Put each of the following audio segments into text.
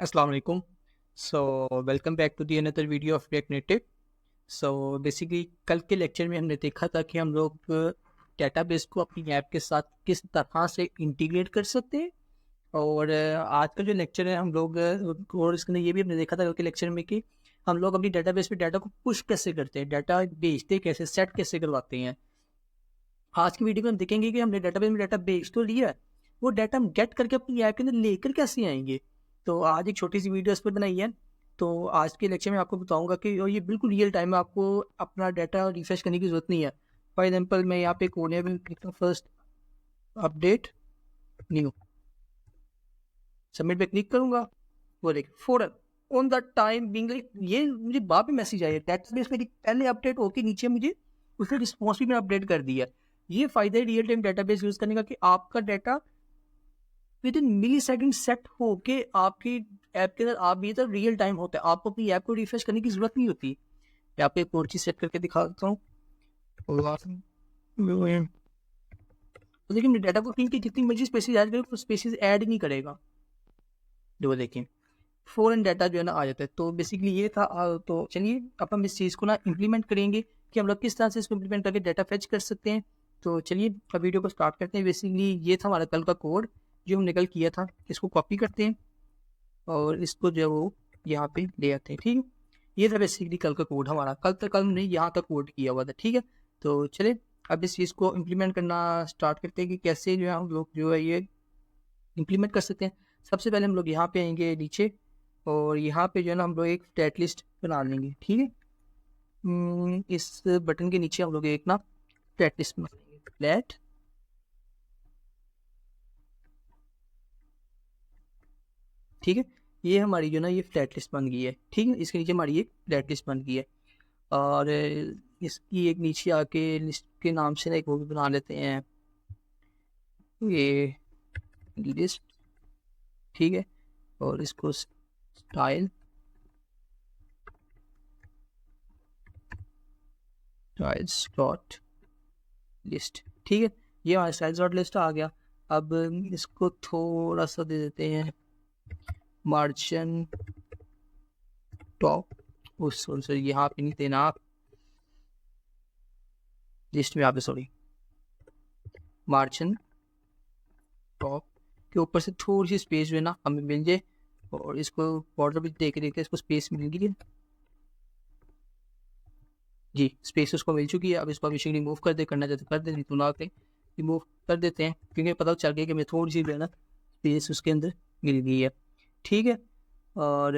अस्सलाम वालेकुम। So welcome back to the another video of React Native. So basically कल के लेक्चर में हमने देखा था कि हम लोग डेटाबेस को अपनी ऐप के साथ किस तरह से इंटीग्रेट कर सकते हैं। और आज का जो लेक्चर है हम लोग और इसके अंदर ये भी हमने देखा था कल के लेक्चर में कि हम लोग अपनी डेटाबेस पे डाटा को पुश कैसे करते हैं, डाटा भेजते कैसे, सेट कैसे करवाते हैं। आज की वीडियो में हम देखेंगे कि हमने डेटाबेस में डाटा भेज तो लिया है, वो डाटा हम गेट करके अपनी ऐप के अंदर लेकर कैसे आएंगे। तो आज एक छोटी सी वीडियो इस पर बनाई है। तो आज के लेक्चर में आपको बताऊंगा कि और ये बिल्कुल रियल टाइम में आपको अपना डाटा रिफ्रेश करने की जरूरत नहीं है। फॉर एग्जाम्पल मैं यहाँ पे कोड है फर्स्ट अपडेट न्यू सबमिट पे क्लिक करूंगा, वो देख फॉरन ऑन द टाइम बिंग ये मुझे बाद में मैसेज आया डेटाबेस मेरी पहले अपडेट होके नीचे मुझे उसने रिस्पॉन्स भी मैंने अपडेट कर दिया। ये फायदा है रियल टाइम डेटाबेस यूज करने का कि आपका data within millisecond set होके आपकी ऐप के अंदर आप भी तो रियल टाइम होता है, आपको अपनी ऐप को रिफ्रेश करने की जरूरत नहीं होती। यहाँ पे एक और चीज सेट करके दिखा देता हूँ। तो देखिए मेरे डाटा को जितनी मर्जी स्पेसिस ऐड करें स्पेसिस ऐड नहीं करेगा। जो देखिए फॉरेन डाटा जो है ना आ जाता है। तो बेसिकली ये था। तो चलिए अब हम इस चीज़ को ना इम्प्लीमेंट करेंगे कि हम लोग किस तरह से इसको इम्प्लीमेंट करके डाटा फेच कर सकते हैं। तो चलिए अब वीडियो को स्टार्ट करते हैं। बेसिकली ये था हमारा कल का कोड जो हमने कल किया था। इसको कॉपी करते हैं और इसको जो वो यहाँ पे ले आते हैं। ठीक है, ये था बेसिकली कल का कोड हमारा। कल हमने यहाँ तक कोड किया हुआ था। ठीक है, तो चलिए अब इस चीज़ को इम्प्लीमेंट करना स्टार्ट करते हैं कि कैसे जो है हम लोग जो है ये इम्प्लीमेंट कर सकते हैं। सबसे पहले हम लोग यहाँ पे आएंगे नीचे और यहाँ पे जो है ना हम लोग एक स्टैट लिस्ट बना लेंगे। ठीक है, इस बटन के नीचे हम लोग एक ना स्टैट लिस्ट बना लेंगे। फ्लैट ठीक है, ये हमारी जो ना ये फ्लैट लिस्ट बन गई है। ठीक है, इसके नीचे हमारी एक फ्लैट लिस्ट बन गई है और इसकी एक नीचे आके लिस्ट के नाम से ना एक वो भी बना लेते हैं, ये लिस्ट। ठीक है, और इसको स्टाइल स्टाइल्स डॉट लिस्ट। ठीक है, ये हमारा स्टाइल्स डॉट लिस्ट आ गया। अब इसको थोड़ा सा दे देते हैं मार्जिन टॉप। सॉरी यहाँ पे नहीं देना आप, लिस्ट में यहाँ पे सॉरी मार्जिन टॉप के ऊपर से थोड़ी सी स्पेस जो है ना हमें मिल जाए और इसको बॉर्डर भी देख के इसको स्पेस मिल गई है। जी स्पेस उसको मिल चुकी है। अब इसको हमें रिमूव कर दे, करना चाहते कर दे, नहीं तो ना रिमूव कर देते हैं क्योंकि पता चल गया कि हमें थोड़ी सी जो है ना स्पेस उसके अंदर मिल गई है। ठीक है, और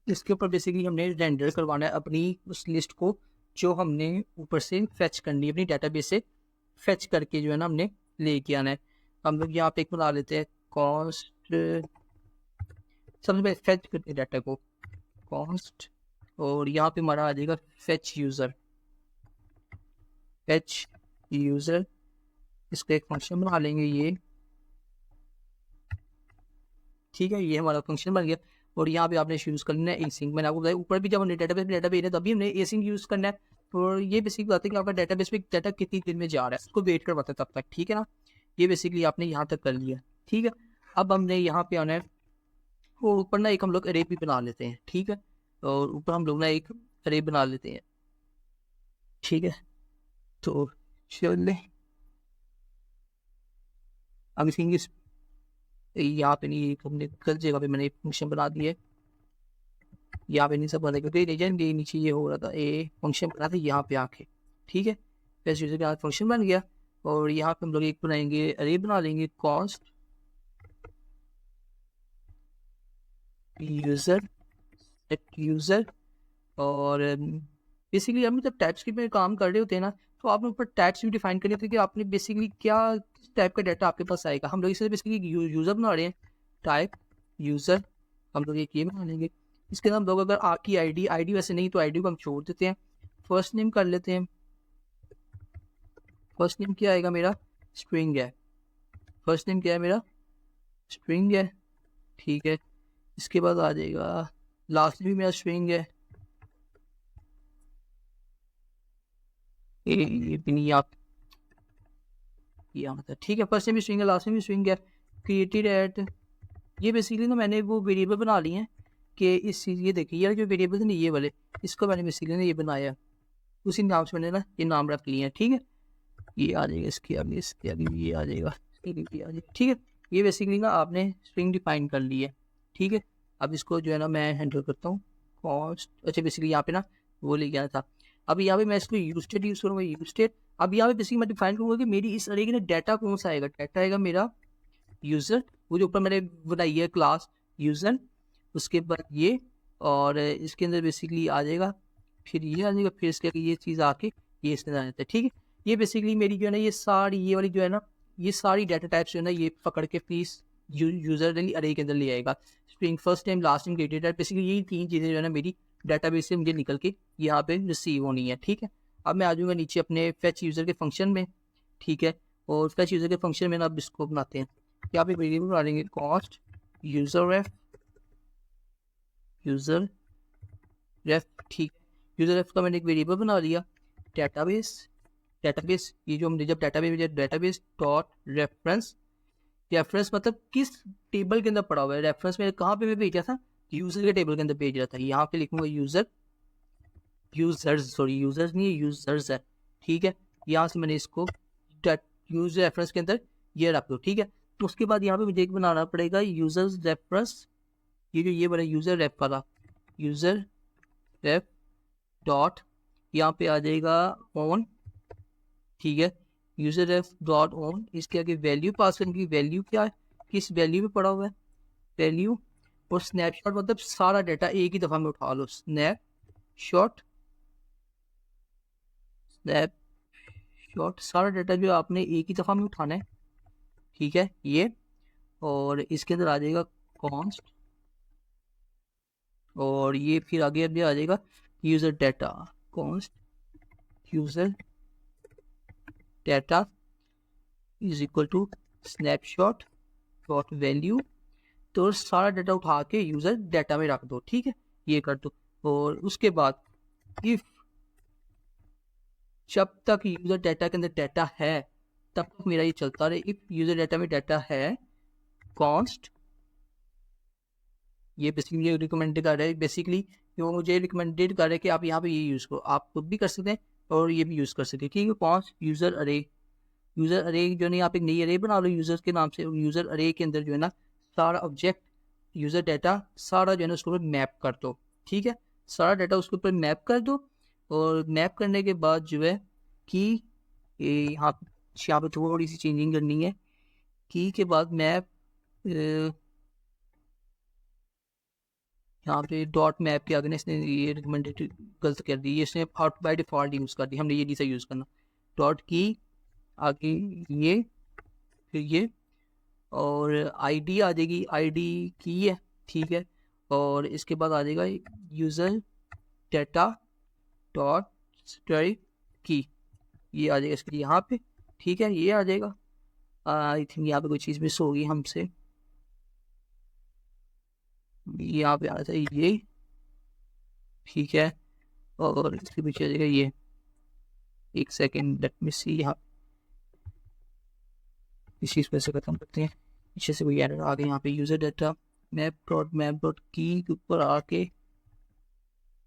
इसके ऊपर बेसिकली हमने रेंडर करवाना है अपनी उस लिस्ट को जो हमने ऊपर से फेच करनी है अपनी डेटाबेस से फेच करके जो है ना हमने लेके आना है। हम लोग यहाँ पे एक बना लेते हैं कॉस्ट, सबसे पहले फेच करते हैं डाटा को कॉस्ट और यहाँ पे हमारा आ जाएगा फेच यूज़र। फेच यूज़र इसका एक फंक्शन बना लेंगे ये। ठीक है, ये हमारा फंक्शन बन गया और यहाँ पे आपने यूज़ करना है एसिंक। मैंने आपको बताया ऊपर भी जब हमने डेटाबेस है तभी हमने एसिंक यूज़ करना है। और ये बेसिकली बताते हैं कि आपका डेटाबेस पे डाटा कितनी देर में जा रहा है, उसको वेट करवाता है तब तक। ठीक है ना, ये बेसिकली आपने यहाँ तक कर लिया। ठीक है, अब हमने यहाँ पे आना है और ऊपर ना एक हम लोग अरे भी बना लेते हैं। ठीक है, और ऊपर हम लोग ना एक अरे बना लेते हैं। ठीक है, तो चलिए अब इसकी यहाँ पे नहीं, हमने गलत जगह पे मैंने फंक्शन बना दिया है। यहाँ पे नहीं सब बना क्योंकि लेजेंड ये नीचे ये हो रहा था, ये फंक्शन बना था यहाँ पे आके। ठीक है, फेस यूजर के बाद फंक्शन बन गया और यहाँ पे हम लोग एक बनाएंगे अरे बना लेंगे कॉस्ट यूजर यूजर। और बेसिकली हम जब टाइप्स के पे काम कर रहे होते हैं ना तो आपने ऊपर टाइप्स भी डिफाइन करने होते हैं कि आपने बेसिकली क्या टाइप का डाटा आपके पास आएगा। हम लोग इसे बेसिकली यूजर बना रहे हैं, टाइप यूजर हम लोग एक ये बना लेंगे। इसके अंदर हम लोग अगर आपकी आईडी वैसे नहीं तो आईडी को हम छोड़ देते हैं, फर्स्ट नेम कर लेते हैं। फर्स्ट नेम क्या आएगा मेरा, स्ट्रिंग है। फर्स्ट नेम क्या है मेरा, स्ट्रिंग है। ठीक है, इसके बाद आ जाएगा लास्ट भी मेरा स्ट्रिंग है। ये भी नहीं आप ये आता है। ठीक है, फर्स्ट नेम भी स्ट्रिंग है, लास्ट नेम भी स्ट्रिंग है। क्रिएटेड एट ये बेसिकली ना मैंने वो वेरिएबल बना लिए हैं कि इस चीज़, ये देखिए यार जो वेरिएबल नहीं ये वाले, इसको मैंने बेसिकली ना ये बनाया, उसी नाम से मैंने ना ये नाम रख लिए हैं। ठीक है, ये आ जाएगा इसके आगे, इसके आगे ये आ जाएगा, इसके आगे ये आ जाएगा। ठीक है, ये बेसिकली ना आपने स्ट्रिंग डिफाइन कर ली है। ठीक है, अब इसको जो है ना मैं हैंडल करता हूँ कॉस्ट। अच्छा बेसिकली यहाँ पे ना वो ले गया था। अब यहाँ पे मैं इसको यूज स्टेट यूज़ करूँगा, यूज स्टेट। अब यहाँ पे बेसिकली मैं डिफाइन करूँगा कि मेरी इस अरे की ना डाटा कौन सा आएगा। डाटा आएगा मेरा यूज़र, वो जो ऊपर मैंने बनाई है क्लास यूज़र, उसके बाद ये, और इसके अंदर बेसिकली आ जाएगा, फिर ये आ जाएगा, फिर इसके आगे ये चीज़ आके ये इसके अंदर आ जाता है। ठीक है, ये बेसिकली मेरी जो है ना ये सारी ये वाली जो है ना ये सारी डाटा टाइप्स जो है ना ये पकड़ के प्लीज यूजर अरे के अंदर ले आएगा। String first time, last time, created type, basically यही तीन चीज़ें जो है ना मेरी डाटाबेस से मुझे निकल के यहाँ पे रिसीव होनी है। ठीक है, अब मैं आ जाऊँगा नीचे अपने फेच यूज़र के फंक्शन में। ठीक है, और फेच यूज़र के फंक्शन में ना अब इसको बनाते हैं, यहाँ पे वेरिएबल बना देंगे कॉस्ट यूज़र रेफ, यूज़र रेफ। ठीक है, यूज़र रेफ का मैंने एक वेरिएबल बना लिया। डेटाबेस, डेटाबेस ये जो हमने जब डेटाबेस डॉट रेफरेंस, रेफरेंस मतलब किस टेबल के अंदर पड़ा हुआ है। रेफरेंस मैंने कहाँ पे भेजा था, यूजर के टेबल के अंदर भेज रहा था। यहाँ पे लिखूंगा यूजर, यूजर्स, सॉरी यूजर्स नहीं है, यूजर्स है। ठीक है, यहाँ से मैंने इसको यूजर रेफरेंस के अंदर ये रख दो। ठीक है, तो उसके बाद यहाँ पे मुझे एक बनाना पड़ेगा यूजर्स रेफरेंस, ये जो ये बना यूजर रेफ वाला, यूजर रेफ डॉट, यहाँ पे आ जाएगा ऑन। ठीक है, यूजर रेफ डॉट ऑन, इसके आगे वैल्यू पास करने की, वैल्यू क्या है, किस वैल्यू पे पड़ा हुआ है, वैल्यू। और स्नैपशॉट मतलब सारा डाटा एक ही दफा में उठा लो, स्नैपशॉट, स्नैपशॉट सारा डाटा जो आपने एक ही दफा में उठाना है। ठीक है, ये, और इसके अंदर आ जाएगा कॉन्स्ट, और ये फिर आगे अभी आ जाएगा user data, const user data is equal to snapshot dot value. तो सारा डाटा उठा के यूजर डाटा में रख दो। ठीक है, ये कर दो। और उसके बाद इफ, जब तक यूजर डाटा के अंदर डाटा है तब तक मेरा ये चलता रहे। इफ यूजर डाटा में डाटा है, कॉन्स्ट, ये बेसिकली रिकमेंडेड कर रहा है, बेसिकली वो मुझे रिकमेंडेड कर रहा है कि आप यहाँ पे ये यूज करो। आप खुद भी कर सकते हैं और ये भी यूज कर सकते हैं। ठीक है, कॉन्स्ट यूजर अरे, यूजर अरे जो नहीं, आप एक नई अरे बना लो यूजर्स के नाम से। यूजर अरे के अंदर जो है ना सारा ऑब्जेक्ट, यूजर डाटा सारा जो है ना उसके ऊपर मैप कर दो। ठीक है, सारा डाटा उसके ऊपर मैप कर दो, और मैप करने के बाद जो है कि यहाँ पे थोड़ी सी चेंजिंग करनी है। की के बाद मैप, यहाँ पे डॉट मैप के आगे ना इसने ये रिकमेंडेड गलत कर दी, इसने आउट बाय डिफॉल्ट यूज़ कर दी, हमने ये डी यूज़ करना। डॉट की आगे ये, फिर ये, और आईडी आ जाएगी, आईडी की है। ठीक है, और इसके बाद आ जाएगा यूज़र डाटा डॉट स्ट्राइक की, ये आ जाएगा इसके यहाँ पे। ठीक है, ये आ जाएगा। आई थिंक यहाँ पे कोई चीज़ मिस होगी हमसे, यहाँ पे आना चाहिए ये। ठीक है, और इसके पीछे आ जाएगा ये, एक सेकेंड लेट मी सी, यहाँ इस चीज़ पर से खत्म करते हैं। पीछे से कोई एरर आ गया यहाँ पे, यूज़र डाटा मैप डॉट की के ऊपर आके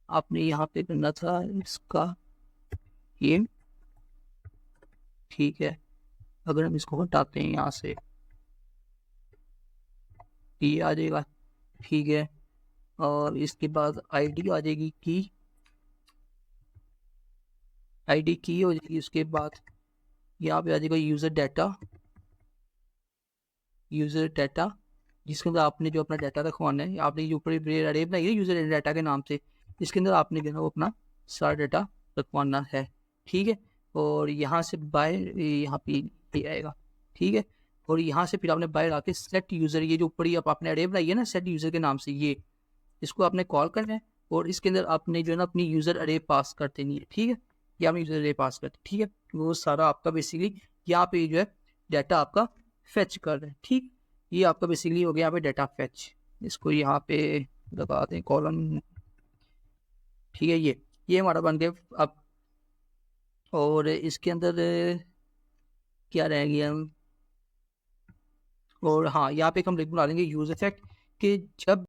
आपने यहाँ पे करना था इसका ये। ठीक है, अगर हम इसको हटाते हैं यहाँ से, ये आ जाएगा। ठीक है, और इसके बाद आईडी आ जाएगी, की आईडी की हो जाएगी। उसके बाद यहाँ पे आ जाएगा यूज़र डाटा, यूज़र डाटा जिसके अंदर आपने जो अपना डाटा रखवाना है, आपने जो ऊपर अरे बनाई है यूज़र डाटा के नाम से, इसके अंदर आपने जो है वो अपना सारा डाटा रखवाना है। ठीक है, और यहाँ से बाहर यहाँ पे ये आएगा। ठीक है, और यहाँ से फिर आपने बाहर आके सेट यूज़र, ये जो ऊपर ही आपने अरे बनाई है ना सेट यूज़र के नाम से, ये इसको आपने कॉल करना है, और इसके अंदर आपने जो है ना अपनी यूज़र अरे पास कर देनी है। ठीक है, ये आपने यूज़र अरे पास करते। ठीक है, वो सारा आपका बेसिकली यहाँ पे जो है डाटा आपका फेच कर रहे हैं। ठीक, ये आपका बेसिकली हो गया यहाँ पे डाटा फेच। इसको यहाँ पे लगा दें कॉलम। ठीक है, ये हमारा बन गया अब। और इसके अंदर क्या रह गया, और हाँ, यहाँ पे एक हम लिंक बना देंगे यूज़ इफेक्ट कि जब